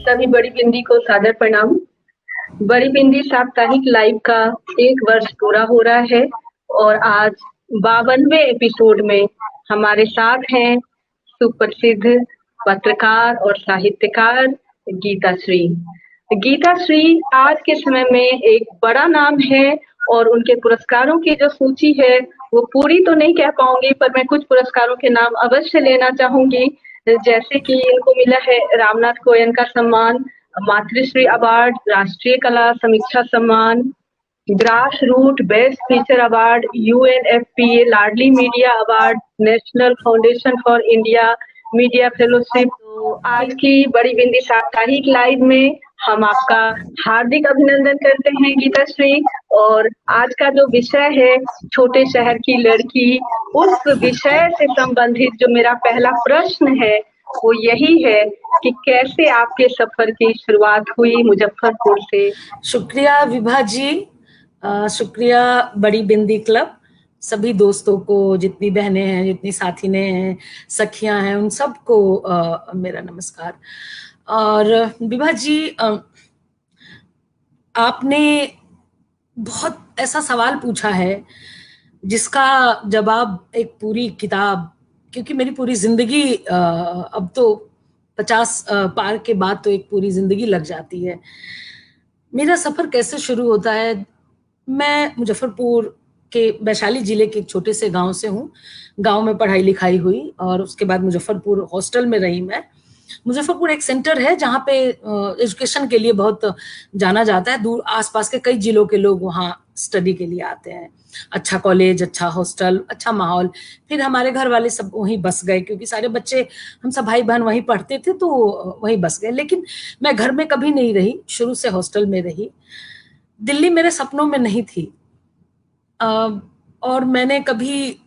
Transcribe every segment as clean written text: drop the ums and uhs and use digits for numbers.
सभी बड़ी बिंदी को सादर प्रणाम। बड़ी बिंदी साप्ताहिक लाइव का 1 वर्ष पूरा हो रहा है और आज 52वें एपिसोड में हमारे साथ हैं सुप्रसिद्ध पत्रकार और साहित्यकार गीता श्री। गीता श्री आज के समय में एक बड़ा नाम है और उनके पुरस्कारों की जो सूची है वो पूरी तो नहीं कह पाऊंगी, पर मैं कुछ पुरस्कारों के नाम अवश्य लेना चाहूंगी। जैसे कि इनको मिला है रामनाथ कोयन का सम्मान, मातृश्री अवार्ड, राष्ट्रीय कला समीक्षा सम्मान, grass root best teacher award, UNFPA Laadli media award, national foundation for India media fellowship. तो आज की बड़ी बिंदी साप्ताहिक लाइव में हम आपका हार्दिक अभिनंदन करते हैं गीता श्री। और आज का जो विषय है छोटे शहर की लड़की, उस विषय से संबंधित जो मेरा पहला प्रश्न है वो यही है कि कैसे आपके सफर की शुरुआत हुई मुजफ्फरपुर से। शुक्रिया विभा जी, शुक्रिया बड़ी बिंदी क्लब, सभी दोस्तों को, जितनी बहनें हैं, जितनी साथीने हैं, सखियां हैं, उन सबको मेरा नमस्कार। और विभा जी, आपने बहुत ऐसा सवाल पूछा है जिसका जवाब एक पूरी किताब, क्योंकि मेरी पूरी जिंदगी अब तो 50 पार के बाद तो एक पूरी जिंदगी लग जाती है। मेरा सफर कैसे शुरू होता है? मैं मुजफ्फरपुर के वैशाली जिले के एक छोटे से गांव से हूँ। गांव में पढ़ाई लिखाई हुई और उसके बाद मुजफ्फरपुर हॉस्टल में रही मैं। मुजफ्फरपुर एक सेंटर है जहाँ पे एजुकेशन के लिए बहुत जाना जाता है। दूर आसपास के कई जिलों के लोग वहाँ स्टडी के लिए आते हैं। अच्छा कॉलेज, अच्छा हॉस्टल, अच्छा माहौल। फिर हमारे घर वाले सब वहीं बस गए, क्योंकि सारे बच्चे, हम सब भाई बहन वहीं पढ़ते थे, तो वहीं बस गए। लेकिन मैं घर में कभी नहीं रही, शुरू से हॉस्टल में रही। दिल्ली मेरे सपनों में नहीं थी और मैंने कभी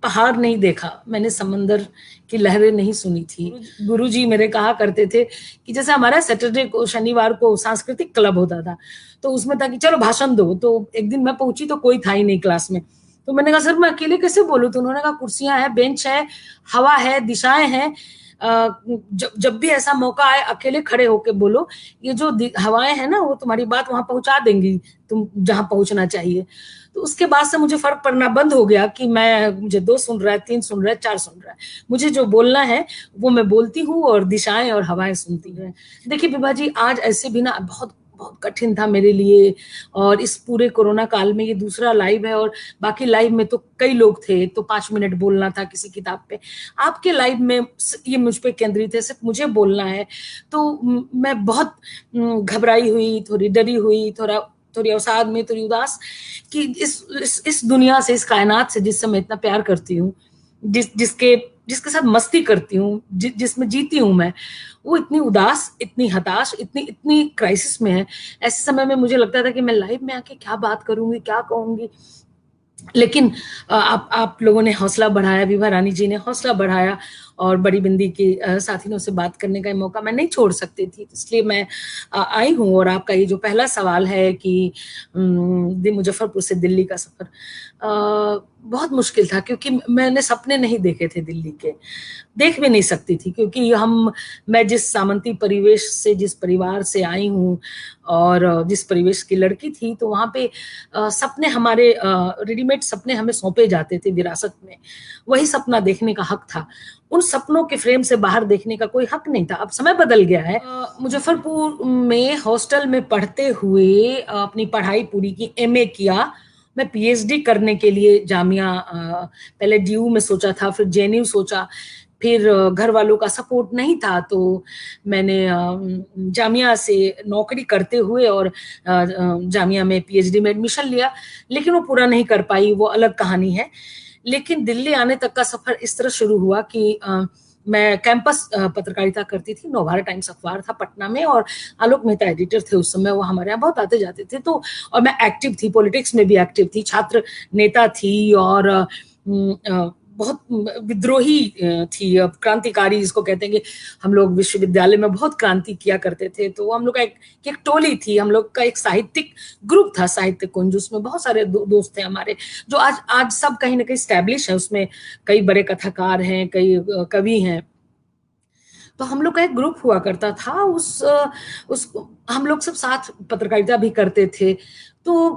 पहाड़ नहीं देखा, मैंने समंदर की लहरें नहीं सुनी थी। गुरुजी मेरे कहा करते थे कि जैसे हमारा सैटरडे को, शनिवार को सांस्कृतिक क्लब होता था, तो उसमें था कि चलो भाषण दो। तो एक दिन मैं पहुंची तो कोई था ही नहीं क्लास में। तो मैंने कहा सर मैं अकेले कैसे बोलूं? तो उन्होंने कहा कुर्सियां हैं, बेंच है, हवा है, दिशाएं हैं, जब भी ऐसा मौका आए अकेले खड़े होके बोलो। ये जो हवाएं हैं ना, वो तुम्हारी बात वहां पहुंचा देंगी, तुम जहां पहुंचना चाहिए। तो उसके बाद से मुझे फर्क पड़ना बंद हो गया कि मुझे 2 सुन रहा है, 3 सुन रहा है, 4 सुन रहा है। मुझे जो बोलना है वो मैं बोलती हूँ और दिशाएं और हवाएं सुनती हैं। देखिए विभा जी, आज ऐसे भी ना बहुत बहुत कठिन था मेरे लिए, और इस पूरे कोरोना काल में ये दूसरा लाइव है। और बाकी लाइव में तो कई लोग थे, तो 5 मिनट बोलना था किसी किताब पे। आपके लाइव में ये मुझ पे केंद्रित है, सिर्फ मुझे बोलना है। तो मैं बहुत घबराई हुई, थोड़ी डरी हुई, थोड़ी अवसाद में, थोड़ी उदास कि इस दुनिया से, इस कायनात से जिससे मैं इतना प्यार करती हूँ, जिसके साथ मस्ती करती हूँ, जिसमें जीती हूँ मैं, वो इतनी उदास, इतनी हताश, इतनी क्राइसिस में है। ऐसे समय में मुझे लगता था कि मैं लाइव में आके क्या बात करूंगी, क्या कहूंगी। लेकिन आप लोगों ने हौसला बढ़ाया, विभा रानी जी ने हौसला बढ़ाया, और बड़ी बिंदी के साथियों से बात करने का मौका मैं नहीं छोड़ सकती थी, इसलिए मैं आई हूँ। और आपका ये जो पहला सवाल है कि मुजफ्फरपुर से दिल्ली का सफर, बहुत मुश्किल था, क्योंकि मैंने सपने नहीं देखे थे दिल्ली के, देख भी नहीं सकती थी, क्योंकि मैं जिस सामंती परिवेश से, जिस परिवार से आई हूँ और जिस परिवेश की लड़की थी, तो वहाँ पे सपने हमारे रेडीमेड सपने हमें सौंपे जाते थे विरासत में। वही सपना देखने का हक था, उन सपनों के फ्रेम से बाहर देखने का कोई हक नहीं था। अब समय बदल गया है। मुजफ्फरपुर में हॉस्टल में पढ़ते हुए अपनी पढ़ाई पूरी की, MA किया। मैं PhD करने के लिए जामिया, पहले DU में सोचा था, फिर JNU सोचा, फिर घर वालों का सपोर्ट नहीं था, तो मैंने जामिया से नौकरी करते हुए और जामिया में PhD में एडमिशन लिया, लेकिन वो पूरा नहीं कर पाई, वो अलग कहानी है। लेकिन दिल्ली आने तक का सफर इस तरह शुरू हुआ कि मैं कैंपस पत्रकारिता करती थी, नवभारत टाइम्स अखबार था पटना में, और आलोक मेहता एडिटर थे उस समय, वो हमारे यहाँ बहुत आते जाते थे। तो और मैं एक्टिव थी, पॉलिटिक्स में भी एक्टिव थी, छात्र नेता थी, और बहुत विद्रोही थी, क्रांतिकारी जिसको कहते हैं कि हम लोग विश्वविद्यालय में बहुत क्रांति किया करते थे। तो हम लोग का एक टोली थी, हम लोग का एक साहित्यिक ग्रुप था, साहित्य कुंज, उसमें बहुत सारे दोस्त थे हमारे, जो आज सब कहीं ना कहीं स्टैब्लिश है। उसमें कई बड़े कथाकार हैं, कई कवि हैं। तो हम लोग का एक ग्रुप हुआ करता था, उस हम लोग सब साथ पत्रकारिता भी करते थे। तो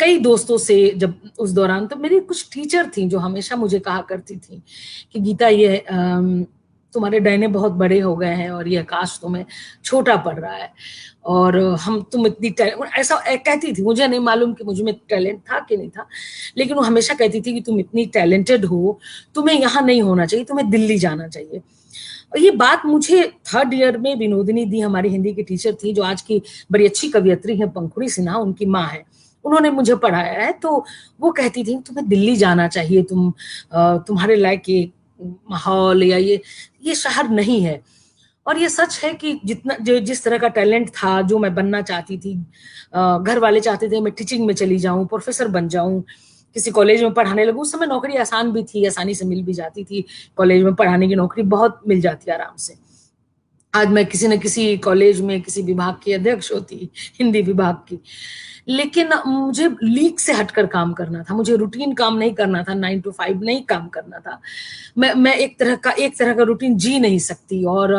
कई दोस्तों से जब उस दौरान, तो मेरी कुछ टीचर थी जो हमेशा मुझे कहा करती थी कि गीता, ये तुम्हारे डैने बहुत बड़े हो गए हैं और ये आकाश तुम्हें छोटा पड़ रहा है, और तुम इतनी ऐसा कहती थी। मुझे नहीं मालूम कि मुझ में टैलेंट था कि नहीं था, लेकिन वो हमेशा कहती थी कि तुम इतनी टैलेंटेड हो, तुम्हें यहाँ नहीं होना चाहिए, तुम्हें दिल्ली जाना चाहिए। और ये बात मुझे 3rd ईयर में विनोदिनी दी, हमारी हिंदी की टीचर थी, जो आज की बड़ी अच्छी कवियत्री है, पंखुड़ी सिन्हा, उनकी माँ है, उन्होंने मुझे पढ़ाया है। तो वो कहती थी तुम्हें दिल्ली जाना चाहिए, तुम्हारे लायक ये माहौल या ये शहर नहीं है। और ये सच है कि जिस तरह का टैलेंट था, जो मैं बनना चाहती थी, घर वाले चाहते थे मैं टीचिंग में चली जाऊं, प्रोफेसर बन जाऊं, किसी कॉलेज में पढ़ाने लगूं। उस समय नौकरी आसान भी थी, आसानी से मिल भी जाती थी, कॉलेज में पढ़ाने की नौकरी बहुत मिल जाती है आराम से। आज मैं किसी न किसी कॉलेज में किसी विभाग की अध्यक्ष होती, हिंदी विभाग की। लेकिन मुझे लीक से हटकर काम करना था, मुझे रूटीन काम नहीं करना था, 9 to 5 नहीं काम करना था। मैं एक तरह का रूटीन जी नहीं सकती, और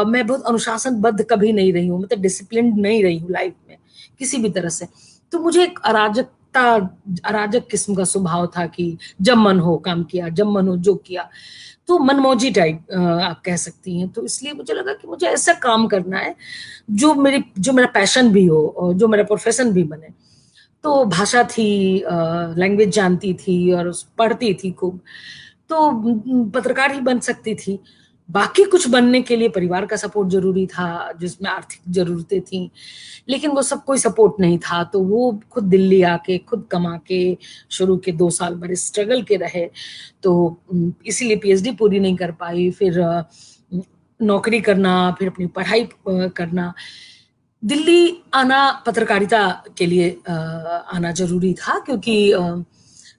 मैं बहुत अनुशासनबद्ध कभी नहीं रही हूँ, मतलब डिसिप्लिन नहीं रही हूँ लाइफ में किसी भी तरह से। तो मुझे एक अराजक किस्म का स्वभाव था कि जब मन हो काम किया, जब मन हो जो किया, तो मनमौजी टाइप आप कह सकती हैं। तो इसलिए मुझे लगा कि मुझे ऐसा काम करना है जो मेरा पैशन भी हो और जो मेरा प्रोफेशन भी बने। तो भाषा थी, लैंग्वेज जानती थी और पढ़ती थी खूब, तो पत्रकार ही बन सकती थी। बाकी कुछ बनने के लिए परिवार का सपोर्ट जरूरी था, जिसमें आर्थिक जरूरतें थी, लेकिन वो सब कोई सपोर्ट नहीं था। तो वो खुद दिल्ली आके खुद कमा के शुरू के 2 साल बड़े स्ट्रगल के रहे, तो इसीलिए पीएचडी पूरी नहीं कर पाई। फिर नौकरी करना, फिर अपनी पढ़ाई करना। दिल्ली आना पत्रकारिता के लिए आना जरूरी था, क्योंकि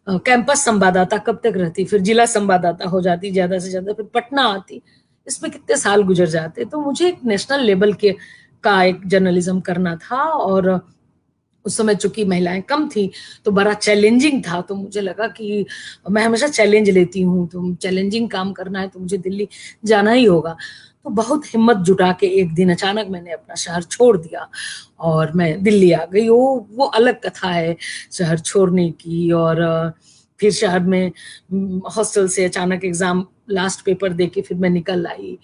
कैंपस संवाददाता कब तक रहती, फिर जिला संवाददाता हो जाती ज्यादा से ज्यादा, फिर पटना आती, इसमें कितने साल गुजर जाते। तो मुझे एक नेशनल लेवल का एक जर्नलिज्म करना था, और उस समय चूंकि महिलाएं कम थी तो बड़ा चैलेंजिंग था। तो मुझे लगा कि मैं हमेशा चैलेंज लेती हूँ, तो चैलेंजिंग काम करना है तो मुझे दिल्ली जाना ही होगा। तो बहुत हिम्मत जुटा के एक दिन अचानक मैंने अपना शहर छोड़ दिया और मैं दिल्ली आ गई। वो अलग कथा है शहर छोड़ने की। और फिर शहर में हॉस्टल से अचानक एग्जाम लास्ट पेपर दे के फिर मैं निकल आई,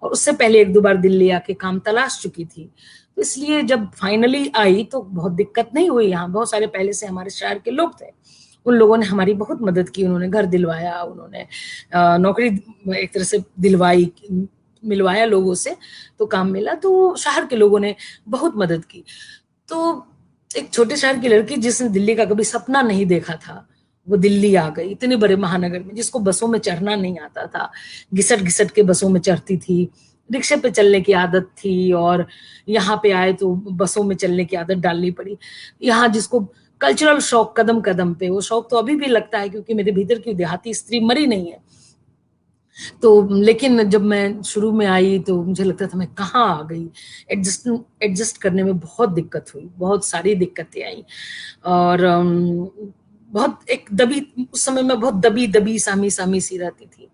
और उससे पहले 1-2 बार दिल्ली आके काम तलाश चुकी थी। तो इसलिए जब फाइनली आई तो बहुत दिक्कत नहीं हुई। यहाँ बहुत सारे पहले से हमारे शहर के लोग थे, उन लोगों ने हमारी बहुत मदद की, उन्होंने घर दिलवाया, उन्होंने नौकरी एक तरह से दिलवाई, मिलवाया लोगों से, तो काम मिला। तो शहर के लोगों ने बहुत मदद की। तो एक छोटे शहर की लड़की जिसने दिल्ली का कभी सपना नहीं देखा था, वो दिल्ली आ गई इतने बड़े महानगर में, जिसको बसों में चढ़ना नहीं आता था, घिसट घिसट के बसों में चढ़ती थी, रिक्शे पे चलने की आदत थी, और यहाँ पे आए तो बसों में चलने की आदत डालनी पड़ी। यहाँ जिसको कल्चरल शौक कदम कदम पे, वो शौक तो अभी भी लगता है, क्योंकि मेरे भीतर की देहाती स्त्री मरी नहीं है। तो लेकिन जब मैं शुरू में आई तो मुझे लगता था मैं कहाँ आ गई। एडजस्ट करने में बहुत दिक्कत हुई, बहुत सारी दिक्कतें आई, और बहुत एक दबी, उस समय में बहुत दबी दबी सामी सामी सी रहती थी।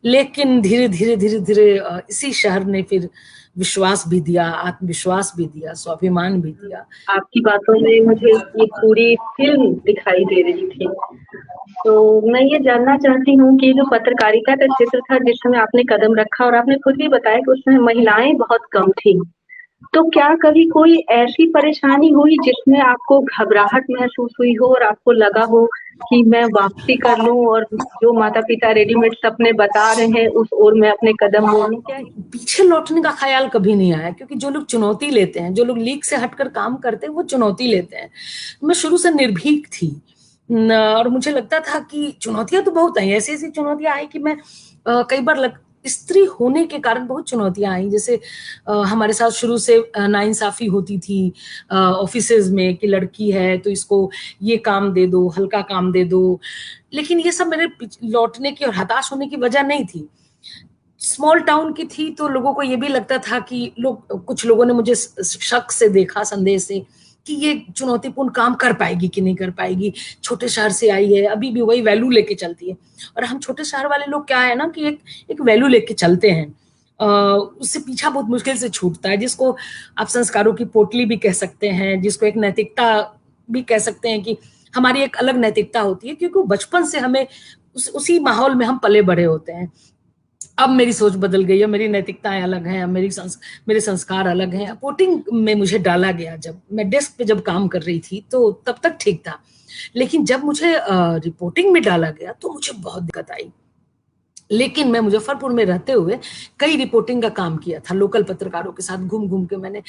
लेकिन धीरे धीरे धीरे धीरे इसी शहर ने फिर विश्वास भी दिया, आत्मविश्वास भी दिया, स्वाभिमान भी दिया। आपकी बातों में मुझे ये पूरी फिल्म दिखाई दे रही थी। तो मैं ये जानना चाहती हूँ कि जो पत्रकारिता का क्षेत्र था जिस समय आपने कदम रखा, और आपने खुद भी बताया कि उस समय महिलाएं बहुत कम थी, तो क्या कभी कोई ऐसी परेशानी हुई जिसमें आपको घबराहट महसूस हुई हो और आपको लगा हो कि मैं वापसी कर लूं, और जो माता पिता रेडीमेड सपने बता रहे हैं उस ओर मैं अपने कदम मोड़ूं? क्या पीछे लौटने का ख्याल कभी नहीं आया, क्योंकि जो लोग चुनौती लेते हैं, जो लोग लीक से हटकर काम करते हैं, वो चुनौती लेते हैं। मैं शुरू से निर्भीक थी, और मुझे लगता था कि चुनौतियां तो बहुत आई, ऐसी ऐसी चुनौतियां आई कि मैं कई बार स्त्री होने के कारण बहुत चुनौतियां आई। जैसे हमारे साथ शुरू से नाइंसाफी होती थी ऑफिसेज में कि लड़की है तो इसको ये काम दे दो, हल्का काम दे दो। लेकिन ये सब मेरे लौटने की और हताश होने की वजह नहीं थी। स्मॉल टाउन की थी तो लोगों को ये भी लगता था कि कुछ लोगों ने मुझे शक से देखा, संदेह से, कि ये चुनौतीपूर्ण काम कर पाएगी कि नहीं कर पाएगी, छोटे शहर से आई है, अभी भी वही वैल्यू लेके चलती है। और हम छोटे शहर वाले लोग क्या है ना कि एक वैल्यू लेके चलते हैं, उससे पीछा बहुत मुश्किल से छूटता है, जिसको आप संस्कारों की पोटली भी कह सकते हैं, जिसको एक नैतिकता भी कह सकते हैं कि हमारी एक अलग नैतिकता होती है, क्योंकि बचपन से हमें उसी माहौल में हम पले बड़े होते हैं। अब मेरी सोच बदल गई है, मेरी नैतिकताएं अलग हैं, अब मेरे संस्कार अलग हैं। रिपोर्टिंग में मुझे डाला गया, जब मैं डेस्क पे जब काम कर रही थी तो तब तक ठीक था, लेकिन जब मुझे रिपोर्टिंग में डाला गया तो मुझे बहुत दिक्कत आई। लेकिन मैं मुजफ्फरपुर में रहते हुए कई रिपोर्टिंग का काम किया था, लोकल पत्रकारों के साथ घूम घूम के मैंने,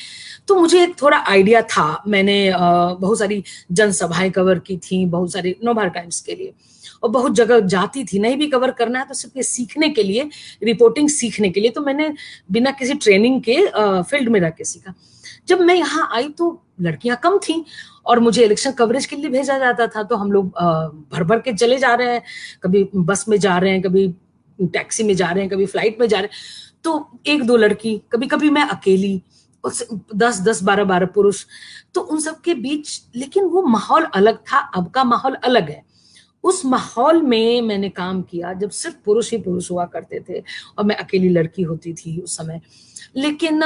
तो मुझे एक थोड़ा आइडिया था। मैंने बहुत सारी जनसभाएं कवर की थी, बहुत सारी नवभारत टाइम्स के लिए, और बहुत जगह जाती थी। नहीं भी कवर करना है तो सिर्फ ये सीखने के लिए, रिपोर्टिंग सीखने के लिए, तो मैंने बिना किसी ट्रेनिंग के फील्ड में रह के सीखा। जब मैं यहाँ आई तो लड़कियां कम थी और मुझे इलेक्शन कवरेज के लिए भेजा जाता था, तो हम लोग भर भर के चले जा रहे हैं, कभी बस में जा रहे हैं, कभी टैक्सी में जा रहे हैं, कभी फ्लाइट में जा रहे हैं। तो एक दो लड़की, कभी कभी मैं अकेली, 10-10 12-12 पुरुष, तो उन सब के बीच, लेकिन वो माहौल अलग था, अब का माहौल अलग है। उस माहौल में मैंने काम किया जब सिर्फ पुरुष ही पुरुष हुआ करते थे और मैं अकेली लड़की होती थी उस समय। लेकिन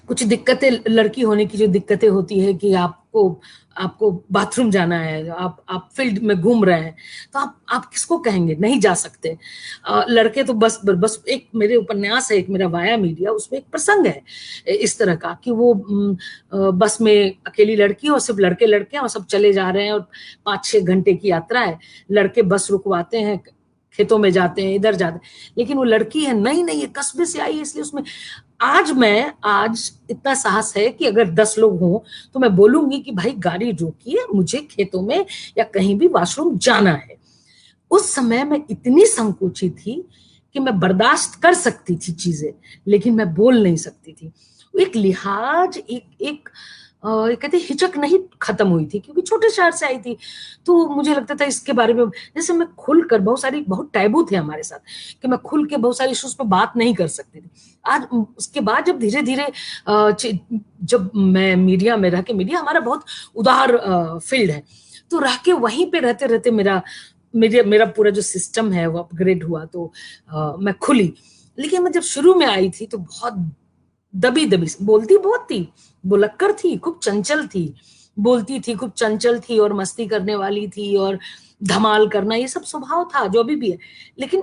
कुछ दिक्कतें, लड़की होने की जो दिक्कतें होती है कि आपको बाथरूम जाना है, आप फील्ड में घूम रहे हैं, तो आप किसको कहेंगे, नहीं जा सकते। लड़के तो बस एक मेरे उपन्यास है, एक मेरा वाया मीडिया, उसमें एक प्रसंग है इस तरह का कि वो बस में अकेली लड़की और सिर्फ लड़के लड़के और सब चले जा रहे हैं और 5-6 घंटे की यात्रा है। लड़के बस रुकवाते हैं, खेतों में जाते हैं, इधर जाते हैं, लेकिन वो लड़की है नहीं ये कस्बे से आई है, इसलिए उसमें आज इतना साहस है कि अगर 10 लोग हों तो मैं बोलूंगी कि भाई गाड़ी रोकिए, मुझे खेतों में या कहीं भी वॉशरूम जाना है। उस समय मैं इतनी संकोची थी कि मैं बर्दाश्त कर सकती थी चीजें, लेकिन मैं बोल नहीं सकती थी। एक लिहाज, एक कहते हिचक नहीं खत्म हुई थी, क्योंकि छोटे शहर से आई थी, तो मुझे लगता था इसके बारे में, जैसे मैं खुलकर, बहुत टैबू थे हमारे साथ कि मैं खुल के बहुत सारी इश्यूज पे बात नहीं कर सकती थी। आज उसके बाद जब धीरे धीरे जब मैं मीडिया में रह के, मीडिया हमारा बहुत उदार फील्ड है, तो रह के वहीं पे रहते रहते मेरा पूरा जो सिस्टम है वो अपग्रेड हुआ, तो मैं खुली। लेकिन मैं जब शुरू में आई थी तो बहुत दबी बोलती बहुत थी, बुलक्कर थी, खूब चंचल थी, बोलती थी, खूब चंचल थी और मस्ती करने वाली थी और धमाल करना, ये सब स्वभाव था जो अभी भी है। लेकिन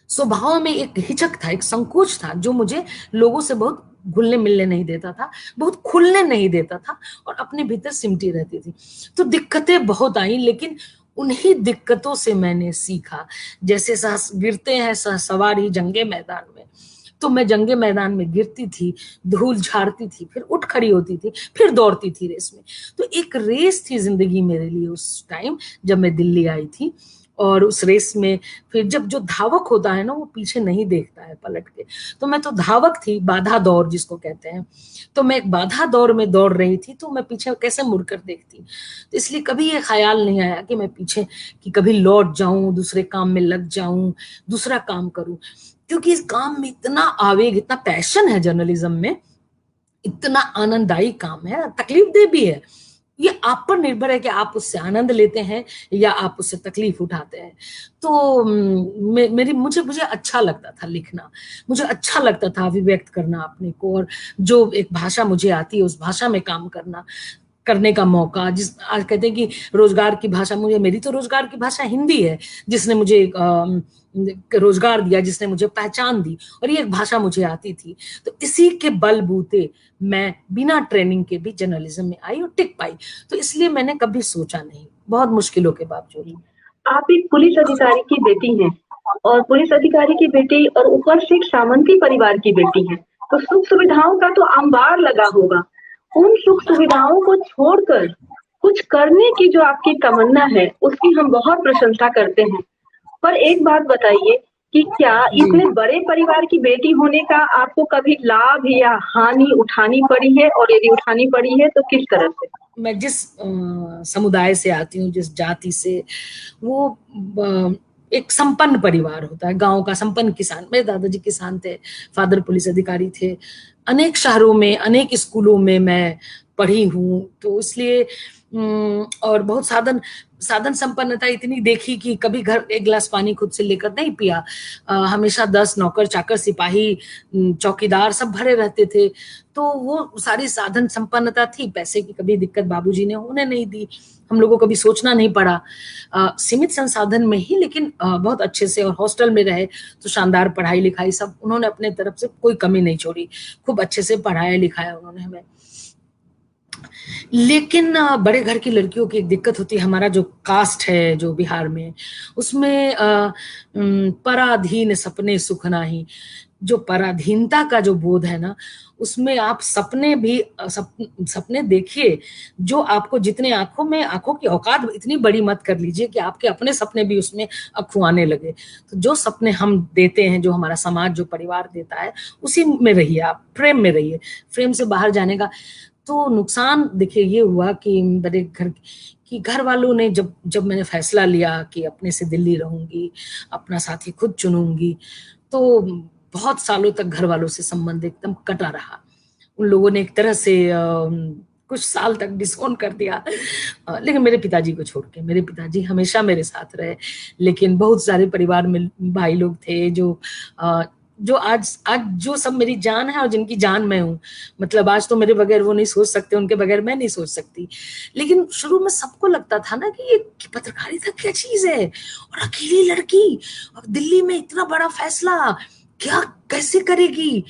स्वभाव में एक हिचक था, एक संकोच था, जो मुझे लोगों से बहुत घुलने मिलने नहीं देता था, बहुत खुलने नहीं देता था और अपने भीतर सिमटी रहती थी। तो दिक्कतें बहुत आई, लेकिन उन्हीं दिक्कतों से मैंने सीखा। जैसे गिरते हैं सवारी जंगे मैदान में, तो मैं जंगे मैदान में गिरती थी, धूल झाड़ती थी, फिर उठ खड़ी होती थी, फिर दौड़ती थी रेस में। तो एक रेस थी जिंदगी मेरे लिए उस टाइम जब मैं दिल्ली आई थी। और उस रेस में फिर जब जो धावक होता है ना, वो पीछे नहीं देखता है पलट के, तो मैं तो धावक थी, बाधा दौड़ जिसको कहते हैं। तो मैं एक बाधा दौड़ में दौड़ रही थी, तो मैं पीछे कैसे मुड़कर देखती। तो इसलिए कभी ये ख्याल नहीं आया कि मैं पीछे, कि कभी लौट जाऊं, दूसरे काम में लग जाऊं, दूसरा काम करूं, क्योंकि इस काम में इतना आवेग, इतना पैशन है जर्नलिज्म में, इतना आनंददायी काम है, तकलीफ दे भी है। ये आप पर निर्भर है कि आप उससे आनंद लेते हैं या आप उससे तकलीफ उठाते हैं। तो मुझे अच्छा लगता था लिखना, मुझे अच्छा लगता था अभिव्यक्त करना अपने को, और जो एक भाषा मुझे आती है उस भाषा में काम करने का मौका। आज कहते हैं कि रोजगार की भाषा, मेरी तो रोजगार की भाषा हिंदी है, जिसने मुझे रोजगार दिया, जिसने मुझे पहचान दी, और ये एक भाषा मुझे आती थी। तो इसी के बलबूते मैं बिना ट्रेनिंग के भी जर्नलिज्म में आई और टिक पाई। तो इसलिए मैंने कभी सोचा नहीं, बहुत मुश्किलों के बावजूद। आप एक पुलिस अधिकारी की बेटी हैं, और पुलिस अधिकारी की बेटी और ऊपर से एक सामंती परिवार की बेटी है, तो सुख सुविधाओं का तो अंबार लगा होगा। उन सुख सुविधाओं को छोड़कर कुछ करने की जो आपकी तमन्ना है, उसकी हम बहुत प्रशंसा करते हैं। पर एक बात बताइए कि क्या इतने बड़े परिवार की बेटी होने का आपको कभी लाभ या हानि उठानी पड़ी है, और यदि उठानी पड़ी है तो किस तरह से? मैं जिस समुदाय से आती हूँ, जिस जाति से, वो एक संपन्न परिवार होता है, गांव का संपन्न किसान। मेरे दादाजी किसान थे, फादर पुलिस अधिकारी थे। अनेक शहरों में, अनेक स्कूलों में मैं पढ़ी हूँ, तो इसलिए और बहुत साधन, साधन संपन्नता इतनी देखी कि कभी घर एक गिलास पानी खुद से लेकर नहीं पिया। हमेशा 10 नौकर चाकर सिपाही चौकीदार सब भरे रहते थे, तो वो सारी साधन संपन्नता थी। पैसे की कभी दिक्कत बाबूजी ने होने नहीं दी, हम लोगों को कभी सोचना नहीं पड़ा। सीमित संसाधन में ही, लेकिन बहुत अच्छे से, और हॉस्टल में रहे तो शानदार पढ़ाई लिखाई सब उन्होंने अपने तरफ से कोई कमी नहीं छोड़ी, खूब अच्छे से पढ़ाया लिखाया उन्होंने हमें। लेकिन बड़े घर की लड़कियों की एक दिक्कत होती है, हमारा जो कास्ट है जो बिहार में, उसमें पराधीन सपने सुख नाही, जो पराधीनता का जो बोध है ना, उसमें आप सपने भी सपने देखिए जो आपको, जितने आंखों की औकात इतनी बड़ी मत कर लीजिए कि आपके अपने सपने भी उसमें अखुआने लगे। तो जो सपने हम देते हैं, जो हमारा समाज जो परिवार देता है, उसी में रहिए, आप फ्रेम में रहिए। फ्रेम से बाहर जाने का तो नुकसान देखिए ये हुआ कि मेरे घर वालों ने जब मैंने फैसला लिया कि अपने से दिल्ली रहूंगी, अपना साथी खुद चुनूंगी, तो बहुत सालों तक घर वालों से संबंध एकदम कटा रहा। उन लोगों ने एक तरह से कुछ साल तक डिसोन कर दिया। लेकिन मेरे पिताजी को छोड़ के, मेरे पिताजी हमेशा मेरे साथ रहे। लेकिन बहुत सारे परिवार में भाई लोग थे जो आज जो सब मेरी जान है और जिनकी जान मैं हूँ। मतलब आज तो मेरे बगैर वो नहीं सोच सकते, उनके बगैर मैं नहीं सोच सकती। लेकिन शुरू में सबको लगता था ना कि ये पत्रकारिता क्या चीज है, और अकेली लड़की और दिल्ली में इतना बड़ा फैसला क्या कैसे करेगी।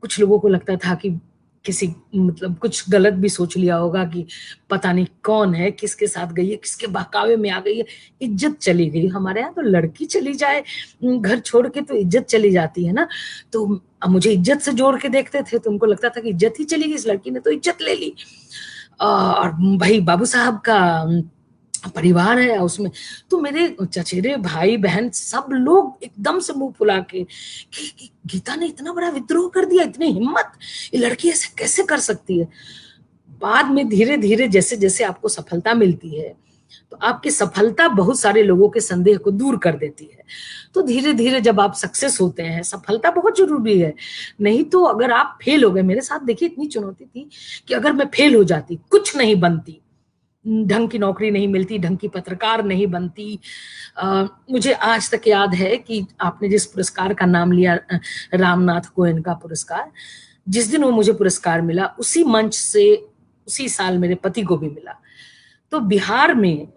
कुछ लोगों को लगता था कि किसी मतलब कुछ गलत भी सोच लिया होगा कि पता नहीं कौन है, किसके साथ गई है, किसके बहकावे में आ गई है, इज्जत चली गई। हमारे यहाँ तो लड़की चली जाए घर छोड़ के तो इज्जत चली जाती है ना। तो मुझे इज्जत से जोड़ के देखते थे, तो उनको लगता था कि इज्जत ही चली गई, इस लड़की ने तो इज्जत ले ली। और भाई बाबू साहब का परिवार है उसमें, तो मेरे चचेरे भाई बहन सब लोग एकदम से मुंह फुला के कि गीता ने इतना बड़ा विद्रोह कर दिया, इतनी हिम्मत, ये लड़की ऐसे कैसे कर सकती है। बाद में धीरे धीरे जैसे जैसे आपको सफलता मिलती है, तो आपकी सफलता बहुत सारे लोगों के संदेह को दूर कर देती है। तो धीरे धीरे जब आप सक्सेस होते हैं, सफलता बहुत जरूरी है। नहीं तो अगर आप फेल हो गए, मेरे साथ देखिए इतनी चुनौती थी कि अगर मैं फेल हो जाती, कुछ नहीं बनती, ढंग की नौकरी नहीं मिलती, ढंग की पत्रकार नहीं बनती। मुझे आज तक याद है कि आपने जिस पुरस्कार का नाम लिया, रामनाथ गोयनका पुरस्कार, जिस दिन वो मुझे पुरस्कार मिला, उसी मंच से उसी साल मेरे पति को भी मिला। तो बिहार में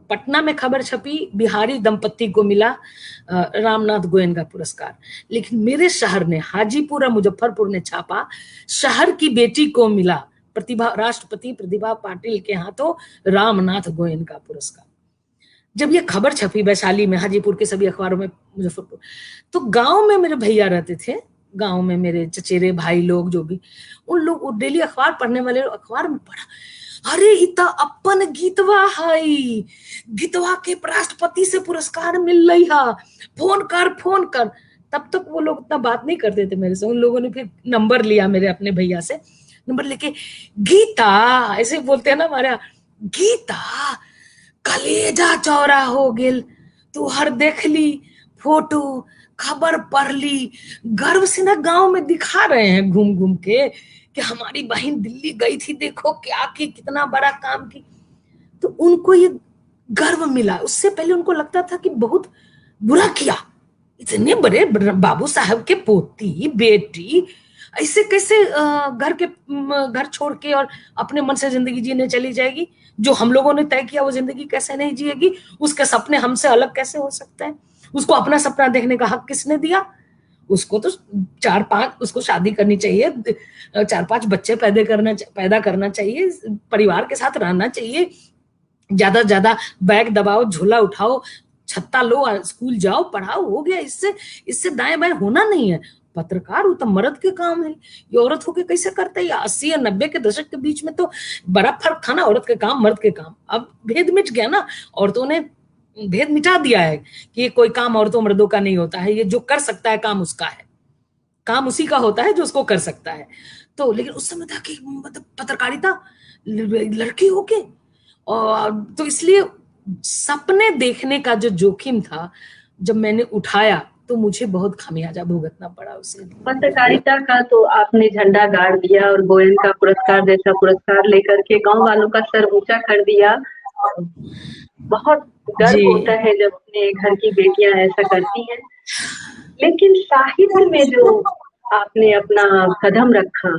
पटना में खबर छपी, बिहारी दंपति को मिला रामनाथ गोयनका पुरस्कार। लेकिन मेरे शहर ने, हाजीपुर और मुजफ्फरपुर ने छापा, शहर की बेटी को मिला राष्ट्रपति प्रतिभा पाटिल के हाथों रामनाथ गोयनका पुरस्कार। जब ये खबर छपी वैशाली में, हाजीपुर के सभी अखबारों में, मुजफ्फरपुर, तो गांव में मेरे भैया रहते थे, गांव में मेरे चचेरे भाई लोग जो भी, उन लोग डेली अखबार पढ़ने वाले, अखबार में पढ़ा, अरे इता अपन गीतवा है, गीतवा के राष्ट्रपति से पुरस्कार मिल रही है, फोन कर। तब तक वो लोग उतना बात नहीं करते थे मेरे से। उन लोगों ने फिर नंबर लिया मेरे अपने भैया से, नंबर लेके, गीता ऐसे बोलते हैं ना हमारे यहाँ, गीता कलेजा चौड़ा हो गेल, तू हर देख ली फोटो, खबर पढ़ ली, गर्व से ना गांव में दिखा रहे हैं घूम घूम के कि हमारी बहन दिल्ली गई थी, देखो क्या की, कितना बड़ा काम की। तो उनको ये गर्व मिला। उससे पहले उनको लगता था कि बहुत बुरा किया, इतने बड़े बाबू साहब के पोती बेटी ऐसे कैसे घर छोड़ के और अपने मन से जिंदगी जीने चली जाएगी। जो हम लोगों ने तय किया वो जिंदगी कैसे नहीं जिएगी, उसके सपने हमसे अलग कैसे हो सकते हैं, उसको अपना सपना देखने का हक किसने दिया। उसको तो 4-5 उसको शादी करनी चाहिए, 4-5 बच्चे पैदा करना चाहिए, परिवार के साथ रहना चाहिए, ज्यादा से ज्यादा बैग दबाओ, झोला उठाओ, छत्ता लो, स्कूल जाओ, पढ़ाओ, हो गया। इससे दाएं बाएं होना नहीं है। पत्रकार वो तो मर्द के काम है, ये औरत होके कैसे करते हैं। 80 या 90 के दशक के बीच में तो बड़ा फर्क था ना, औरत के काम मर्द के काम। अब भेद मिट गया ना, औरतों ने भेद मिटा दिया है कि ये कोई काम औरतों मर्दों का नहीं होता है, ये जो कर सकता है काम उसका है, काम उसी का होता है जो उसको कर सकता है। तो लेकिन उस समय था कि मतलब पत्रकारिता लड़की होके, और तो इसलिए सपने देखने का जो जोखिम था, जब मैंने उठाया तो मुझे बहुत खामियाजा भुगतना पड़ा उसे। पत्रकारिता का तो आपने झंडा गाड़ दिया और गोयनका पुरस्कार जैसा पुरस्कार लेकर के गांव वालों का सर ऊंचा कर दिया। बहुत गर्व जी। होता है जब अपने घर की बेटियां ऐसा करती हैं। लेकिन साहित्य में जो आपने अपना कदम रखा,